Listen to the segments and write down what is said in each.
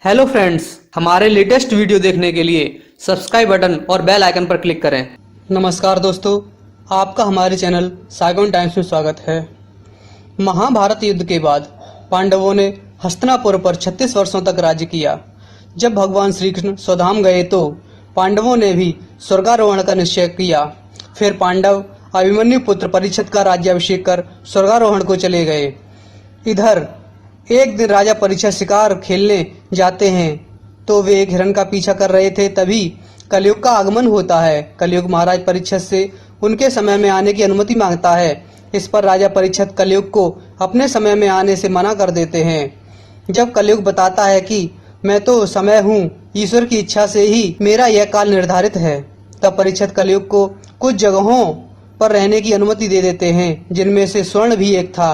Hello friends, हमारे latest video देखने के लिए सब्सक्राइब बटन और बेल आइकन पर क्लिक करें। नमस्कार दोस्तों, आपका हमारे चैनल साइगोन टाइम्स में स्वागत है। महाभारत युद्ध के बाद पांडवों ने हस्तिनापुर पर 36 वर्षों तक राज्य किया। जब भगवान श्री कृष्ण स्वधाम गए तो पांडवों ने भी स्वर्गारोहण का निश्चय किया। फिर पांडव अभिमन्यु पुत्र परीक्षित का राज्याभिषेक कर स्वर्गारोहण को चले गए। इधर एक दिन राजा परीक्षित शिकार खेलने जाते हैं तो वे एक हिरण का पीछा कर रहे थे। तभी कलयुग का आगमन होता है। कलयुग महाराज परीक्षित से उनके समय में आने की अनुमति मांगता है। इस पर राजा परीक्षित कलयुग को अपने समय में आने से मना कर देते हैं। जब कलयुग बताता है कि मैं तो समय हूँ, ईश्वर की इच्छा से ही मेरा यह काल निर्धारित है, तब परीक्षित कलयुग को कुछ जगहों पर रहने की अनुमति दे देते हैं, जिनमें से स्वर्ण भी एक था।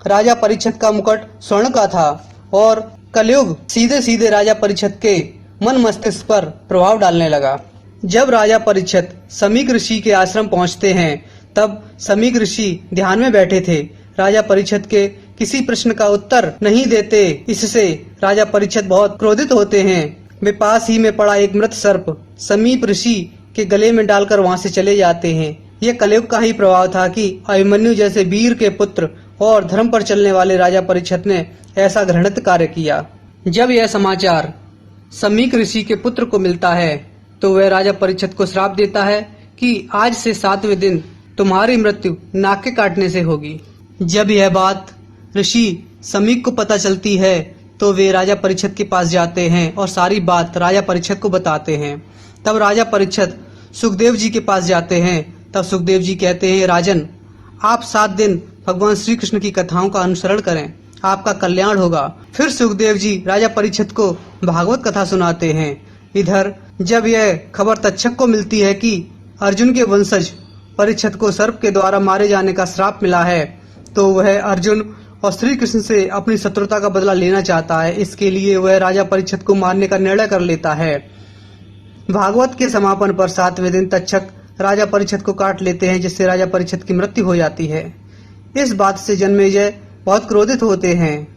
राजा परीक्षित का मुकुट स्वर्ण का था और कलयुग सीधे सीधे राजा परीक्षित के मन मस्तिष्क पर प्रभाव डालने लगा। जब राजा परीक्षित समीक ऋषि के आश्रम पहुंचते हैं तब समीक ऋषि ध्यान में बैठे थे। राजा परीक्षित के किसी प्रश्न का उत्तर नहीं देते, इससे राजा परीक्षित बहुत क्रोधित होते हैं। वे पास ही में पड़ा एक मृत सर्प समीप ऋषि के गले में डालकर वहां से चले जाते हैं। यह कलयुग का ही प्रभाव था कि अभिमन्यु जैसे वीर के पुत्र और धर्म पर चलने वाले राजा परीक्षित ने ऐसा घृणित कार्य किया। जब यह समाचार समीक ऋषि के पुत्र को मिलता है तो वह राजा परीक्षित को श्राप देता है कि आज से 7वें दिन तुम्हारी मृत्यु नाक के काटने से होगी। जब यह बात ऋषि समीक को पता चलती है तो वे राजा परीक्षित के पास जाते हैं और सारी बात राजा परीक्षित को बताते हैं। तब राजा परीक्षित सुखदेव जी के पास जाते हैं। तब सुखदेव जी कहते हैं, राजन, आप 7 दिन भगवान श्री कृष्ण की कथाओं का अनुसरण करें, आपका कल्याण होगा। फिर सुखदेव जी राजा परीक्षित को भागवत कथा सुनाते हैं। इधर जब यह खबर तक्षक को मिलती है कि अर्जुन के वंशज परीक्षित को सर्प के द्वारा मारे जाने का श्राप मिला है तो वह अर्जुन और श्री कृष्ण से अपनी शत्रुता का बदला लेना चाहता है। इसके लिए वह राजा परीक्षित को मारने का निर्णय कर लेता है। भागवत के समापन पर 7वें दिन तक्षक राजा परीक्षित को काट लेते हैं, जिससे राजा परीक्षित की मृत्यु हो जाती है। इस बात से जन्मेजय बहुत क्रोधित होते हैं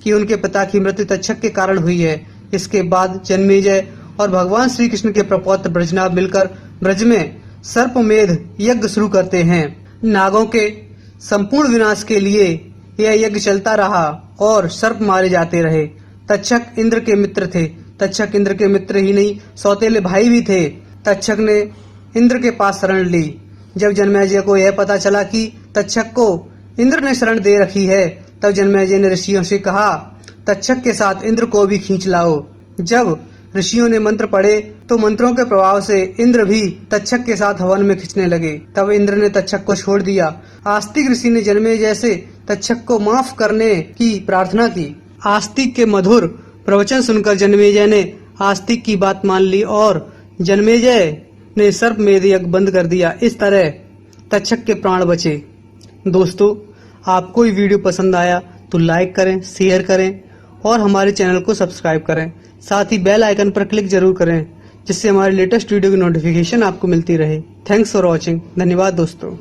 कि उनके पिता की मृत्यु तक्षक के कारण हुई है। इसके बाद जन्मेजय और भगवान श्री कृष्ण के प्रपौत्र ब्रजनाभ मिलकर ब्रज में सर्पमेध यज्ञ शुरू करते हैं। नागों के संपूर्ण विनाश के लिए यह यज्ञ चलता रहा और सर्प मारे जाते रहे। तक्षक इंद्र के मित्र थे। तक्षक इंद्र के मित्र ही नहीं, सौतेले भाई भी थे। तक्षक ने इंद्र के पास शरण ली। जब जन्मेजय को यह पता चला कि तक्षक को इंद्र ने शरण दे रखी है तब जन्मेजय ने ऋषियों से कहा, तक्षक के साथ इंद्र को भी खींच लाओ। जब ऋषियों ने मंत्र पढ़े तो मंत्रों के प्रभाव से इंद्र भी तक्षक के साथ हवन में खींचने लगे। तब इंद्र ने तक्षक को छोड़ दिया। आस्तिक ऋषि ने जन्मेजय से तक्षक को माफ करने की प्रार्थना की। आस्तिक के मधुर प्रवचन सुनकर जन्मेजय ने आस्तिक की बात मान ली और जन्मेजय ने सर्पमेध यज्ञ बंद कर दिया। इस तरह तक्षक के प्राण बचे। दोस्तों, आपको ये वीडियो पसंद आया तो लाइक करें, शेयर करें और हमारे चैनल को सब्सक्राइब करें। साथ ही बेल आइकन पर क्लिक जरूर करें, जिससे हमारे लेटेस्ट वीडियो की नोटिफिकेशन आपको मिलती रहे। Thanks for watching. धन्यवाद दोस्तों।